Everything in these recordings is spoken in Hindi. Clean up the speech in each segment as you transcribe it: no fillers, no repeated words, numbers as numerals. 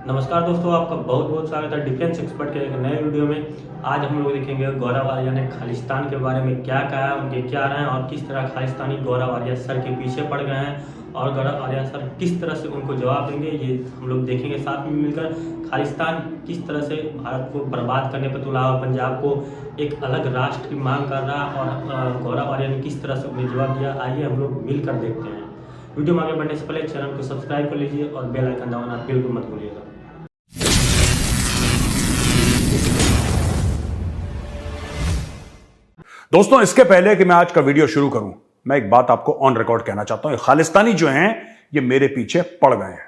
नमस्कार दोस्तों, आपका बहुत बहुत स्वागत है डिफेंस एक्सपर्ट के एक नए वीडियो में। आज हम लोग देखेंगे गौरव आर्या ने खालिस्तान के बारे में क्या कहा है, उनके क्या रहे हैं और किस तरह खालिस्तानी गौरव आर्या सर के पीछे पड़ गए हैं और गौरव आर्या सर किस तरह से उनको जवाब देंगे, ये हम लोग देखेंगे साथ में मिलकर। खालिस्तान किस तरह से भारत को बर्बाद करने पर तुला और पंजाब को एक अलग राष्ट्र की मांग कर रहा और गौरव आर्या ने किस तरह से उन्हें जवाब दिया, आइए हम लोग मिलकर देखते हैं। वीडियो में आगे बढ़ने से पहले चैनल को सब्सक्राइब कर लीजिए और बेल आइकन दबाना बिल्कुल मत भूलिएगा। दोस्तों, इसके पहले कि मैं आज का वीडियो शुरू करूं, मैं एक बात आपको ऑन रिकॉर्ड कहना चाहता हूं। खालिस्तानी जो हैं, ये मेरे पीछे पड़ गए हैं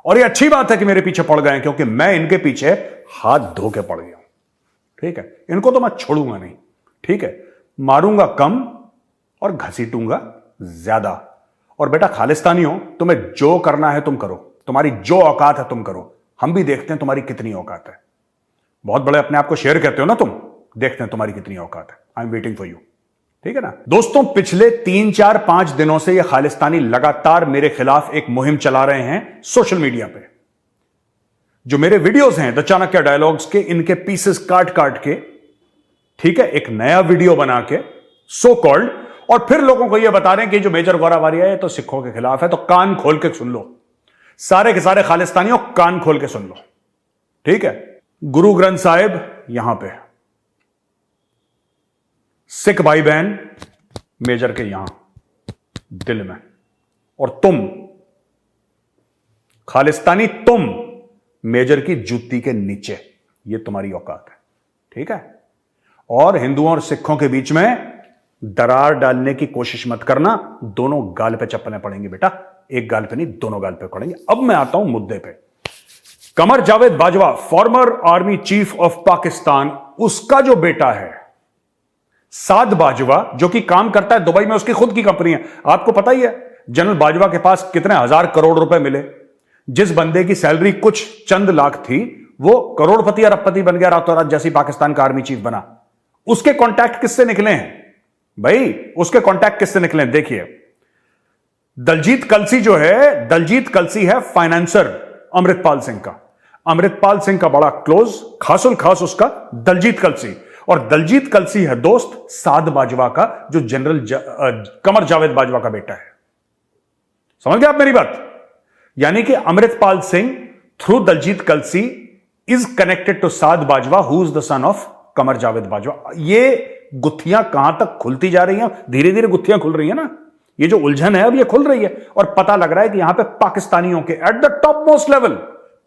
और ये अच्छी बात है कि मेरे पीछे पड़ गए हैं, क्योंकि मैं इनके पीछे हाथ धो के पड़ गया हूं। ठीक है, इनको तो मैं छोड़ूंगा नहीं। ठीक है, मारूंगा कम और घसीटूंगा ज्यादा। और बेटा खालिस्तानियों, तुम्हें जो करना है तुम करो, तुम्हारी जो औकात है तुम करो। हम भी देखते हैं तुम्हारी कितनी औकात है। बहुत बड़े अपने आप को शेर कहते हो ना तुम, देखते हैं तुम्हारी कितनी औकात है। I am waiting for you. ठीक है ना दोस्तों, पिछले 3 4 5 दिनों से ये खालिस्तानी लगातार मेरे खिलाफ एक मुहिम चला रहे हैं सोशल मीडिया पे। जो मेरे वीडियोस हैं द चाणक्य डायलॉग्स के, इनके पीसेस काट काट के, ठीक है, एक नया वीडियो बना के सो कॉल्ड, और फिर लोगों को यह बता रहे हैं कि जो मेजर गौरव आर्या है तो सिखों के खिलाफ है। तो कान खोल के सुन लो, सारे के सारे खालिस्तानियों, कान खोल के सुन लो। ठीक है, गुरु ग्रंथ साहिब यहां पे, सिख भाई बहन मेजर के यहां दिल में, और तुम खालिस्तानी, तुम मेजर की जूती के नीचे। ये तुम्हारी औकात है। ठीक है, और हिंदुओं और सिखों के बीच में दरार डालने की कोशिश मत करना। दोनों गाल पे चप्पलें पड़ेंगी बेटा, एक गाल पे नहीं, दोनों गाल पे पड़ेंगे। अब मैं आता हूं मुद्दे पे। Qamar Javed Bajwa, former army chief of Pakistan, उसका जो बेटा है साद बाजवा, जो कि काम करता है दुबई में, उसकी खुद की कंपनी है। आपको पता ही है जनरल बाजवा के पास कितने हजार करोड़ रुपए मिले। जिस बंदे की सैलरी कुछ चंद लाख थी, वो करोड़पति अरबपति बन गया रातों रात, जैसी पाकिस्तान का आर्मी चीफ बना। उसके कॉन्टैक्ट किससे निकले हैं भाई? उसके कॉन्टैक्ट किससे निकले हैं? देखिए, दलजीत कलसी जो है, दलजीत कलसी है फाइनेंसर अमृतपाल सिंह का। अमृतपाल सिंह का बड़ा क्लोज, खासुल खास उसका दलजीत कलसी, और दलजीत कलसी है दोस्त साद बाजवा का, जो जनरल कमर जावेद बाजवा का बेटा है। समझ गए आप मेरी बात? यानी कि Amritpal Singh through Daljit Kalsi is connected to Saad Bajwa, who is the son of Qamar Javed Bajwa. ये गुत्थियां कहां तक खुलती जा रही हैं? धीरे धीरे गुत्थियां खुल रही है ना। ये जो उलझन है अब ये खुल रही है, और पता लग रहा है कि यहां पे पाकिस्तानियों के at the top most level,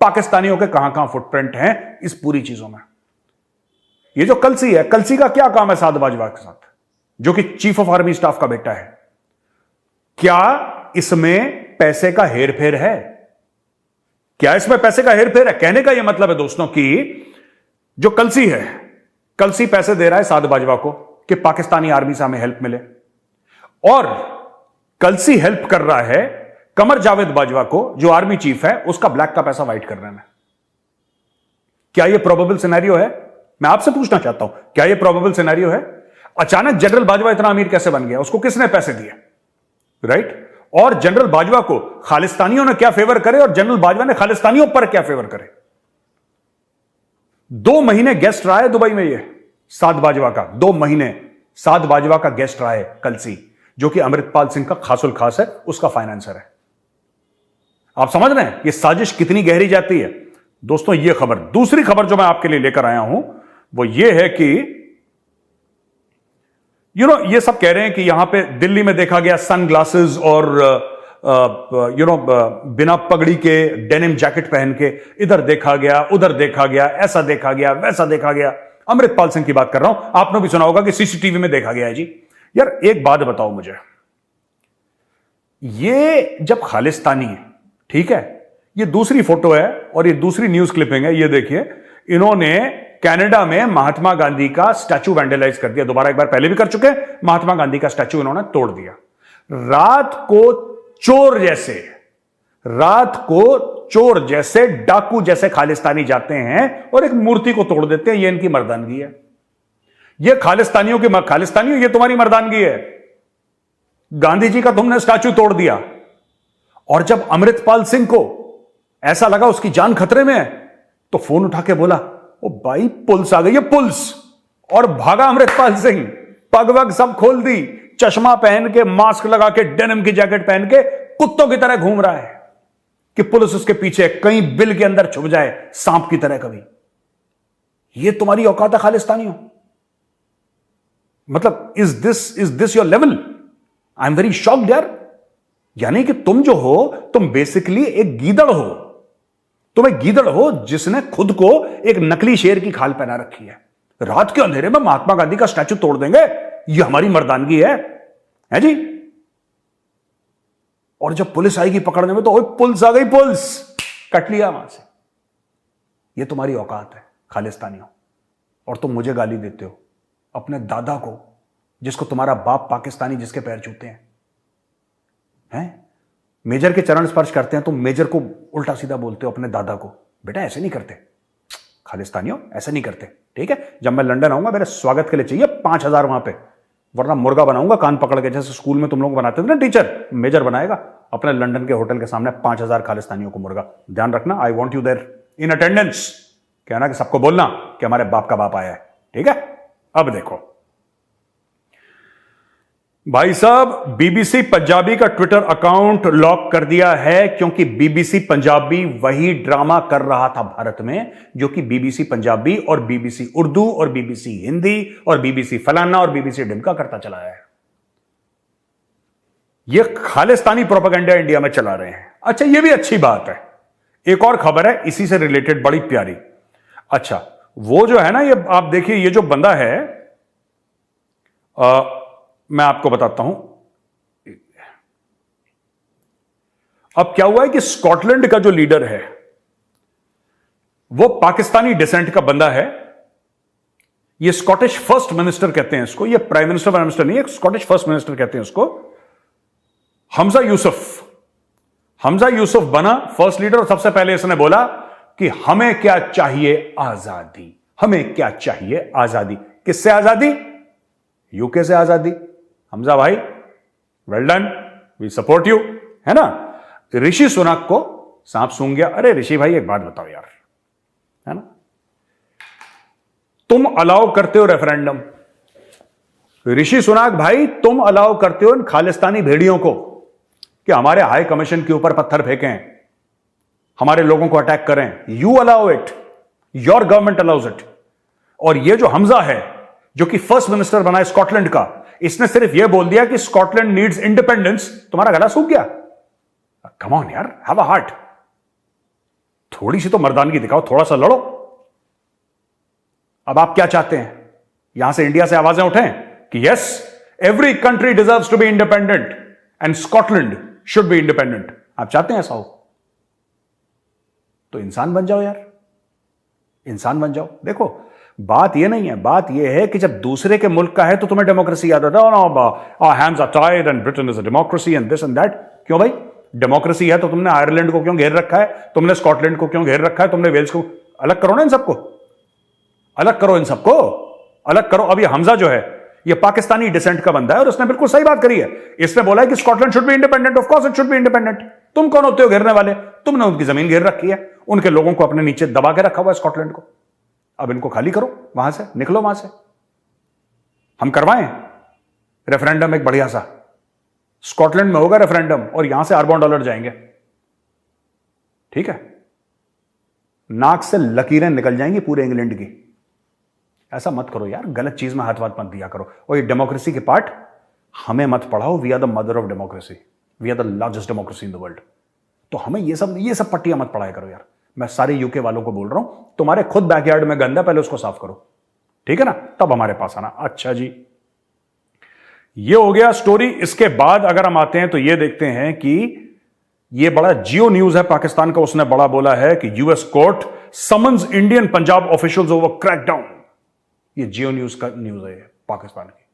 पाकिस्तानियों के कहां कहां फुटप्रिंट हैं इस पूरी चीजों में। ये जो कलसी है, कलसी का क्या काम है साद बाजवा के साथ, जो कि चीफ ऑफ आर्मी स्टाफ का बेटा है? क्या इसमें पैसे का हेरफेर है? क्या इसमें पैसे का हेरफेर है? कहने का यह मतलब है दोस्तों कि जो कलसी है, कलसी पैसे दे रहा है साद बाजवा को कि पाकिस्तानी आर्मी से हमें हेल्प मिले, और कलसी हेल्प कर रहा है कमर जावेद बाजवा को, जो आर्मी चीफ है, उसका ब्लैक का पैसा व्हाइट करने में। क्या यह प्रोबेबल सिनेरियो है? मैं आपसे पूछना चाहता हूं, क्या यह प्रोबेबल सिनेरियो है? अचानक जनरल बाजवा इतना अमीर कैसे बन गया? उसको किसने पैसे दिए? राइट? और जनरल बाजवा को खालिस्तानियों ने क्या फेवर करे, और जनरल बाजवा ने खालिस्तानियों पर क्या फेवर करे? 2 महीने गेस्ट रहा है दुबई में ये साद बाजवा का। 2 महीने साद बाजवा का गेस्ट रहा है कलसी, जो कि अमृतपाल सिंह का खासुल खास है, उसका फाइनेंसर है। आप समझ रहे हैं ये साजिश कितनी गहरी जाती है? दोस्तों, ये खबर, दूसरी खबर जो मैं आपके लिए लेकर आया हूं, वो ये है कि ये सब कह रहे हैं कि यहां पे दिल्ली में देखा गया सनग्लासेस और बिना पगड़ी के डेनिम जैकेट पहन के, इधर देखा गया, उधर देखा गया, ऐसा देखा गया, वैसा देखा गया। अमृतपाल सिंह की बात कर रहा हूं। आपने भी सुना होगा कि सीसीटीवी में देखा गया है जी। यार एक बात बताओ मुझे, ये जब खालिस्तानी है, ठीक है, ये दूसरी फोटो है और ये दूसरी न्यूज क्लिपिंग है। ये देखिए, इन्होंने कनाडा में महात्मा गांधी का स्टैचू वैंडलाइज कर दिया। दोबारा एक बार पहले भी कर चुके हैं, महात्मा गांधी का स्टैचू इन्होंने तोड़ दिया। रात को चोर जैसे, रात को चोर जैसे, डाकू जैसे खालिस्तानी जाते हैं और एक मूर्ति को तोड़ देते हैं। ये इनकी मर्दानगी है। ये खालिस्तानियों की, खालिस्तानियों, ये तुम्हारी मर्दानगी है। गांधी जी का तुमने स्टैचू तोड़ दिया, और जब अमृतपाल सिंह को ऐसा लगा उसकी जान खतरे में है, तो फोन उठा के बोला, ओ भाई पुलिस आ गई है, पुलिस। और भागा अमृतपाल सिंह, पग वग सब खोल दी, चश्मा पहन के, मास्क लगा के, डेनिम की जैकेट पहन के कुत्तों की तरह घूम रहा है कि पुलिस उसके पीछे कहीं बिल के अंदर छुप जाए सांप की तरह कभी। ये तुम्हारी औकात है खालिस्तानियों? मतलब is this your level? I am very shocked यार। यानी कि तुम जो हो, तुम बेसिकली एक गीदड़ हो। तुम एक गीदड़ हो जिसने खुद को एक नकली शेर की खाल पहना रखी है। रात के अंधेरे में महात्मा गांधी का स्टैचू तोड़ देंगे, ये हमारी मर्दानगी है जी। और जब पुलिस आएगी पकड़ने में तो पुलिस आ गई, पुलिस, कट लिया वहां से। ये तुम्हारी औकात है खालिस्तानियों। और तुम मुझे गाली देते हो, अपने दादा को, जिसको तुम्हारा बाप पाकिस्तानी जिसके पैर छूते हैं। मेजर के चरण स्पर्श करते हैं, तुम मेजर को उल्टा सीधा बोलते हो अपने दादा को। बेटा ऐसे नहीं करते खालिस्तानियों, ऐसे नहीं करते, ठीक है? जब मैं लंदन आऊंगा मेरे स्वागत के लिए चाहिए 5,000 वहां पे, वरना मुर्गा बनाऊंगा कान पकड़ के, जैसे स्कूल में तुम लोग बनाते थे ना टीचर। मेजर बनाएगा अपने लंदन के होटल के सामने 5,000 खालिस्तानियों को मुर्गा। ध्यान रखना, I want you there in attendance. कहना कि सबको बोलना कि हमारे बाप का बाप आया है, ठीक है? अब देखो भाई साहब, बीबीसी पंजाबी का ट्विटर अकाउंट लॉक कर दिया है, क्योंकि बीबीसी पंजाबी वही ड्रामा कर रहा था भारत में जो कि बीबीसी पंजाबी और बीबीसी उर्दू और बीबीसी हिंदी और बीबीसी फलाना और बीबीसी ढिमका करता चला है। ये खालिस्तानी प्रोपेगेंडा इंडिया में चला रहे हैं। अच्छा, ये भी अच्छी बात है। एक और खबर है इसी से रिलेटेड, बड़ी प्यारी। अच्छा, वो जो है ना, ये आप देखिए, ये जो बंदा है, मैं आपको बताता हूं। अब क्या हुआ है कि स्कॉटलैंड का जो लीडर है वो पाकिस्तानी डिसेंट का बंदा है। ये स्कॉटिश फर्स्ट मिनिस्टर कहते हैं इसको, ये प्राइम मिनिस्टर नहीं है, स्कॉटिश फर्स्ट मिनिस्टर कहते हैं इसको। हमजा यूसुफ बना फर्स्ट लीडर, और सबसे पहले इसने बोला कि हमें क्या चाहिए? आजादी। हमें क्या चाहिए? आजादी। किससे आजादी? यूके से आजादी। हमजा भाई, well done, we support you, है ना? ऋषि सुनक को सांप सूंघ गया। अरे ऋषि भाई एक बात बताओ यार, है ना, तुम अलाउ करते हो रेफरेंडम, ऋषि सुनक भाई तुम अलाउ करते हो इन खालिस्तानी भेड़ियों को कि हमारे हाई कमीशन के ऊपर पत्थर फेंकें, हमारे लोगों को अटैक करें। You allow it, your government allows it. और ये जो हमजा है, जो कि फर्स्ट मिनिस्टर बना है स्कॉटलैंड का, इसने सिर्फ यह बोल दिया कि स्कॉटलैंड नीड्स इंडिपेंडेंस, तुम्हारा गला सूख गया। कम ऑन यार, हैव अ हार्ट। थोड़ी सी तो मर्दानगी दिखाओ, थोड़ा सा लड़ो। अब आप क्या चाहते हैं? यहां से इंडिया से आवाजें उठें कि yes, every country deserves to be independent and Scotland should be independent. आप चाहते हैं ऐसा हो तो इंसान बन जाओ यार, इंसान बन जाओ। देखो बात यह नहीं है, बात यह है कि जब दूसरे के मुल्क का है तो तुम्हें डेमोक्रेसी याद आता है, hands are tied and Britain is a democracy and this and that. क्यों भाई? डेमोक्रेसी है तो तुमने आयरलैंड को क्यों घेर रखा है? तुमने स्कॉटलैंड को क्यों घेर रखा है? तुमने वेल्स को अलग करो ना, इन सबको अलग करो, इन सबको अलग करो। अब ये हमजा जो है, ये पाकिस्तानी डिसेंट का बंदा है और उसने बिल्कुल सही बात करी है। इसने बोला है कि Scotland should be independent, of course it should be independent. तुम कौन होते हो घेरने वाले? तुमने उनकी जमीन घेर रखी है, उनके लोगों को अपने नीचे दबा के रखा हुआ है स्कॉटलैंड को। अब इनको खाली करो, वहां से निकलो, वहां से हम करवाएं रेफरेंडम एक बढ़िया सा। स्कॉटलैंड में होगा रेफरेंडम और यहां से अरबों डॉलर जाएंगे, ठीक है? नाक से लकीरें निकल जाएंगी पूरे इंग्लैंड की। ऐसा मत करो यार, गलत चीज में हाथ वाथ मत दिया करो। और ये डेमोक्रेसी के पार्ट हमें मत पढ़ाओ। We are the mother of democracy, we are the largest democracy in the world. तो हमें ये सब पट्टियां मत पढ़ाया करो यार। मैं सारे यूके वालों को बोल रहा हूं, तुम्हारे खुद बैकयार्ड में गंदा, पहले उसको साफ करो, ठीक है ना? तब हमारे पास आना। अच्छा जी, ये हो गया स्टोरी। इसके बाद अगर हम आते हैं तो ये देखते हैं कि ये बड़ा जियो न्यूज है पाकिस्तान का। उसने बड़ा बोला है कि US court summons Indian Punjab officials over crackdown. ये जियो न्यूज का न्यूज है पाकिस्तान की।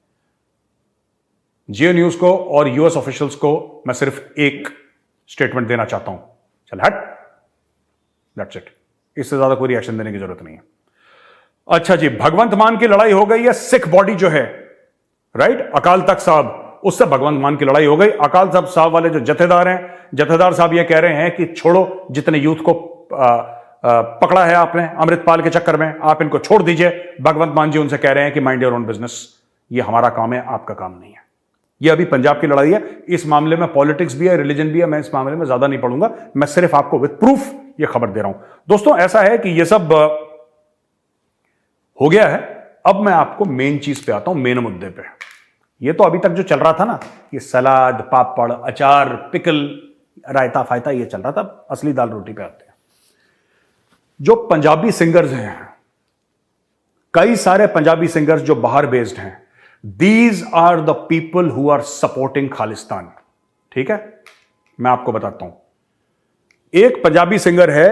जियो न्यूज को और यूएस ऑफिशियल्स को मैं सिर्फ एक स्टेटमेंट देना चाहता हूं, चल हट, दैट्स इट। इससे ज्यादा कोई रिएक्शन देने की जरूरत नहीं है। अच्छा जी, भगवंत मान की लड़ाई हो गई है। सिख बॉडी जो है, राइट, अकाल तख्त साहब उससे भगवंत मान की लड़ाई हो गई। अकाल तख्त साहब वाले जो जथेदार हैं, जथेदार साहब ये कह रहे हैं कि छोड़ो, जितने यूथ को पकड़ा है आपने अमृतपाल के चक्कर में, आप इनको छोड़ दीजिए। भगवंत मान जी उनसे कह रहे हैं कि माइंड योर ओन बिजनेस, ये हमारा काम है, आपका काम नहीं है। ये अभी पंजाब की लड़ाई है, इस मामले में पॉलिटिक्स भी है, रिलीजन भी है, मैं इस मामले में ज्यादा नहीं पढ़ूंगा, मैं सिर्फ आपको विद प्रूफ ये खबर दे रहा हूं। दोस्तों ऐसा है कि ये सब हो गया है। अब मैं आपको मेन चीज पे आता हूं, मेन मुद्दे पे। ये तो अभी तक जो चल रहा था ना, ये सलाद, पापड़, अचार, पिकल, रायता फायता, ये चल रहा था। असली दाल रोटी पे आते हैं। जो पंजाबी सिंगर्स हैं, कई सारे पंजाबी सिंगर्स जो बाहर बेस्ड हैं, these are the people who are supporting Khalistan. ठीक है, मैं आपको बताता हूं। एक पंजाबी सिंगर है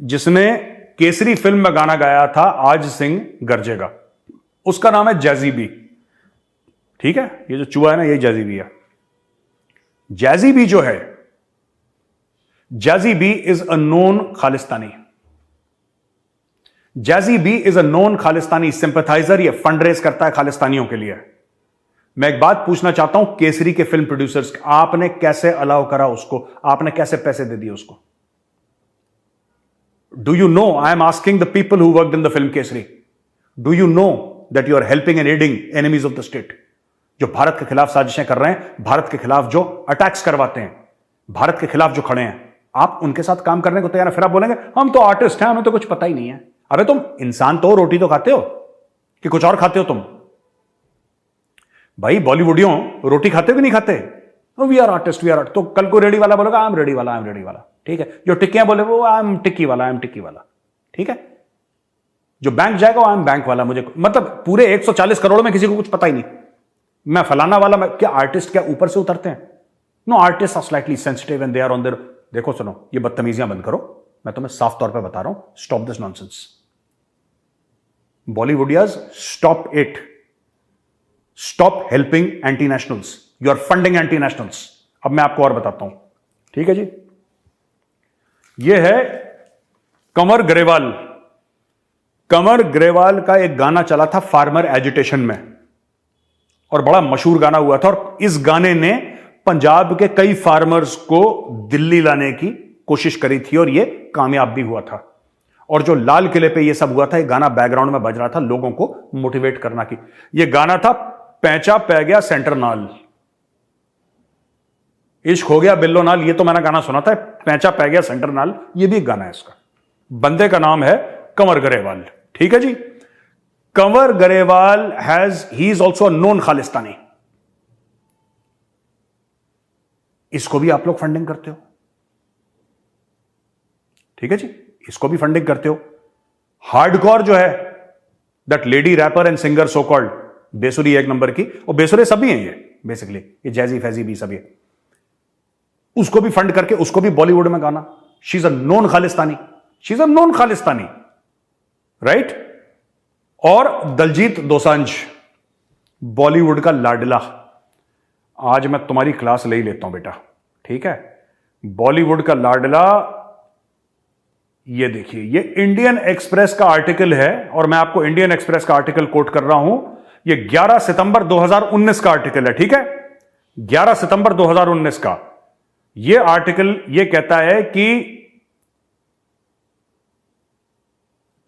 जिसने केसरी फिल्म में गाना गाया था, आज सिंह गरजेगा, उसका नाम है जैजी बी। ठीक है, ये जो चूहा है ना, ये जैजी बी है। जैजी बी जो है, Jazzy B is a known Khalistani. Jazzy B is a known Khalistani sympathizer. ये फंड रेज करता है खालिस्तानियों के लिए। मैं एक बात पूछना चाहता हूं केसरी के फिल्म प्रोड्यूसर्स, आपने कैसे अलाउ करा उसको? आपने कैसे पैसे दे दिए उसको? Do you know, I am asking the people who worked in the film Kesari, do you know that you are helping and aiding enemies of the state? जो भारत के खिलाफ साजिशें कर रहे हैं, भारत के खिलाफ जो अटैक्स करवाते हैं, भारत के खिलाफ जो खड़े हैं, आप उनके साथ काम करने को तैयार हैं? फिर आप बोलेंगे हम तो आर्टिस्ट हैं, हमें तो कुछ पता ही नहीं है। अरे तुम इंसान तो रोटी तो खाते हो कि कुछ और खाते हो तुम? भाई बॉलीवुडियों रोटी खाते हो कि नहीं खाते? We are artist, we are artist. तो कल को रेडी वाला बोलेगा आई एम रेडी वाला, आई एम रेडी वाला। ठीक है, जो टिक्कियां बोले वो आई एम टिक्की वाला, आई एम टिक्की वाला। ठीक है, जो बैंक जाएगा वो आई एम बैंक वाला। मुझे मतलब पूरे 140 करोड़ में किसी को कुछ पता ही नहीं, मैं फलाना वाला। मैं क्या आर्टिस्ट क्या ऊपर से उतरते हैं? No, artist are slightly sensitive and they are on there. देखो सुनो, ये बदतमीजियां बंद करो, मैं तुम्हें साफ तौर पे बता रहा हूं। Stop this nonsense. बॉलीवुडियाज, stop it. Stop helping anti nationals, you are funding anti nationals. अब मैं आपको और बताता हूं। ठीक है जी, ये है कंवर ग्रेवाल। कंवर ग्रेवाल का एक गाना चला था फार्मर एजिटेशन में, और बड़ा मशहूर गाना हुआ था। और इस गाने ने पंजाब के कई फार्मर्स को दिल्ली लाने की कोशिश करी थी, और यह कामयाब भी हुआ था। और जो लाल किले पे ये सब हुआ था, ये गाना बैकग्राउंड में बज रहा था लोगों को मोटिवेट करना की। ये गाना था पैंचा पै गया सेंटर नाल, इश्क हो गया बिल्लो नाल। ये तो मैंने गाना सुना था, पैंचा पै गया सेंटर नाल, ये भी एक गाना है इसका। बंदे का नाम है कंवर ग्रेवाल। ठीक है जी, Kanwar Grewal he is also known Khalistani. इसको भी आप लोग फंडिंग करते हो। ठीक है जी, इसको भी फंडिंग करते हो। हार्डकोर जो है, that lady rapper and singer so called, बेसुरी एक नंबर की, और बेसुरे सभी हैं ये बेसिकली, ये जैजी फैजी भी सभी है। उसको भी फंड करके उसको भी बॉलीवुड में गाना। She is a non Khalistani, she is a non Khalistani, right. और दलजीत दोसांझ, बॉलीवुड का लाडला। आज मैं तुम्हारी क्लास ले ही लेता हूं बेटा, ठीक है। बॉलीवुड का लाडला, ये देखिए, ये इंडियन एक्सप्रेस का आर्टिकल है, और मैं आपको इंडियन एक्सप्रेस का आर्टिकल कोट कर रहा हूं। ये 11 सितंबर 2019 का आर्टिकल है, ठीक है, 11 सितंबर 2019 का। ये आर्टिकल ये कहता है कि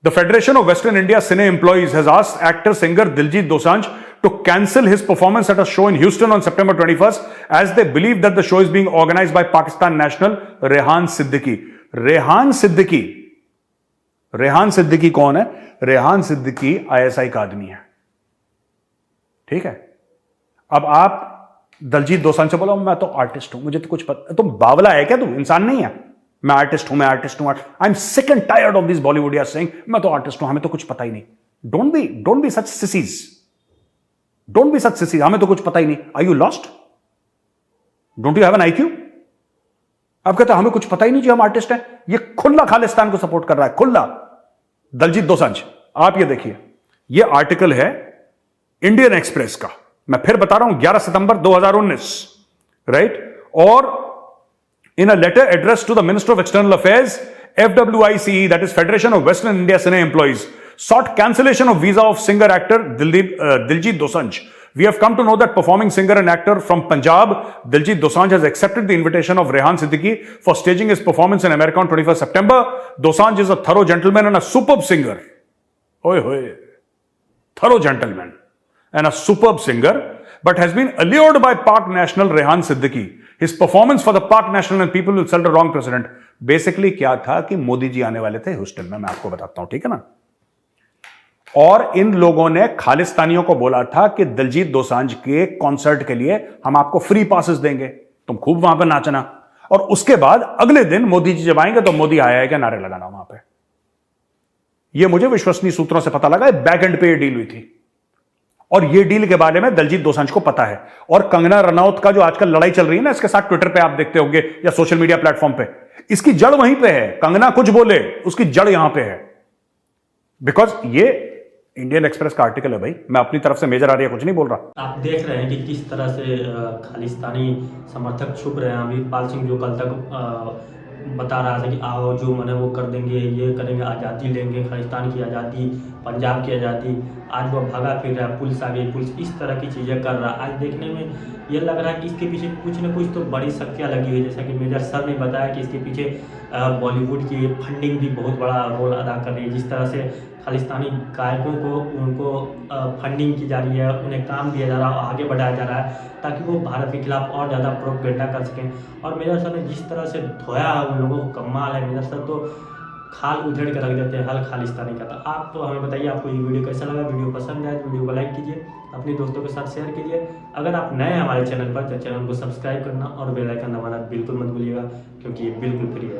the federation of western India cine employees has asked actor singer Diljit Dosanjh to cancel his performance at a show in Houston on September 21st as they believe that the show is being organized by Pakistan national Rehan Siddiqui. Rehan Siddiqui कौन है? रेहान सिद्दीकी ISI का आदमी है, ठीक है। अब आप दलजीत दोसांझ से बोलो मैं तो आर्टिस्ट हूं, मुझे तो कुछ पता। तुम बावला है क्या? तुम इंसान नहीं है? मैं आर्टिस्ट हूं, मैं आर्टिस्ट हूं। I am sick and tired of this Bollywood saying मैं तो आर्टिस्ट हूं, हमें तो कुछ पता ही नहीं। Don't be such sissies, don't be such sissies, हमें तो कुछ पता ही नहीं। Are you lost? Don't you have an IQ? आप कहते हैं हमें कुछ पता ही नहीं जी, हम आर्टिस्ट हैं। ये खुला खालिस्तान को सपोर्ट कर रहा है, खुला दलजीत दोसांझ। आप ये देखिए, ये आर्टिकल है इंडियन एक्सप्रेस का, मैं फिर बता रहा हूं, 11 सितंबर 2019, राइट। और in a letter address to the minister of external affairs, FWICE, that is Federation of Western India Cine Employees, sought cancellation of visa of singer actor Diljit Dosanjh We have come to know that performing singer and actor from Punjab, Diljit Dosanjh, has accepted the invitation of Rehan Siddiqui for staging his performance in America on 21st September. Dosanjh is a thorough gentleman and a superb singer. Oye hoye. Thorough gentleman and a superb singer, but has been allured by Pak national Rehan Siddiqui. His performance for the Pak national and people will sell the wrong president. Basically क्या था कि मोदी जी आने वाले थे ह्यूस्टन में, मैं आपको बताता हूं, ठीक है ना। और इन लोगों ने खालिस्तानियों को बोला था कि दिलजीत दोसांझ के कॉन्सर्ट के लिए हम आपको फ्री पासेस देंगे, तुम खूब वहां पर नाचना। और उसके बाद अगले दिन मोदी जी जब आएंगे तो मोदी आया है क्या नारे लगाना वहां पे। यह मुझे विश्वसनीय सूत्रों से पता लगा, बैक एंड पे डील हुई थी और यह डील के बारे में दिलजीत दोसांझ को पता है। और कंगना रनौत का जो आजकल लड़ाई चल रही है ना इसके साथ, ट्विटर पे आप देखते होंगे या सोशल मीडिया प्लेटफॉर्म पे, इसकी जड़ वहीं पे है। कंगना कुछ बोले उसकी जड़ यहां पे है, बिकॉज ये इंडियन एक्सप्रेस का आर्टिकल है भाई, मैं अपनी तरफ से मेजर आर्या कुछ नहीं बोल रहा। आप देख रहे हैं कि किस तरह से खालिस्तानी समर्थक छुप रहे हैं। अभी पाल सिंह जो कल तक बता रहा था कि आओ जो मन है वो कर देंगे, ये करेंगे, आज़ादी लेंगे, खालिस्तान की आज़ादी, पंजाब की आज़ादी, आज वो भागा फिर रहा है, पुलिस आ गई, पुलिस इस तरह की चीज़ें कर रहा है। आज देखने में ये लग रहा है कि इसके पीछे कुछ न कुछ तो बड़ी शक्तियाँ लगी हुई है। जैसा कि मेजर सर ने बताया कि इसके पीछे बॉलीवुड की फंडिंग भी बहुत बड़ा रोल अदा कर रही है। जिस तरह से खालिस्तानी गायकों को उनको फंडिंग की जा रही है, उन्हें काम दिया जा रहा है, आगे बढ़ाया जा रहा है ताकि वो भारत के खिलाफ और ज़्यादा प्रोपेगेंडा कर सकें। और मेजर सर ने जिस तरह से धोया है उन लोगों को, कमाल है। मेजर सर तो खाल उधेड़ के रख देते हैं हल खालिस्तानी का। तो आप तो हमें बताइए आपको ये वीडियो कैसा लगा। वीडियो पसंद आए तो वीडियो को लाइक कीजिए, अपने दोस्तों के साथ शेयर कीजिए। अगर आप नए हैं हमारे चैनल पर तो चैनल को सब्सक्राइब करना और बेल आइकन दबाना बिल्कुल मत भूलिएगा, क्योंकि ये बिल्कुल फ्री है।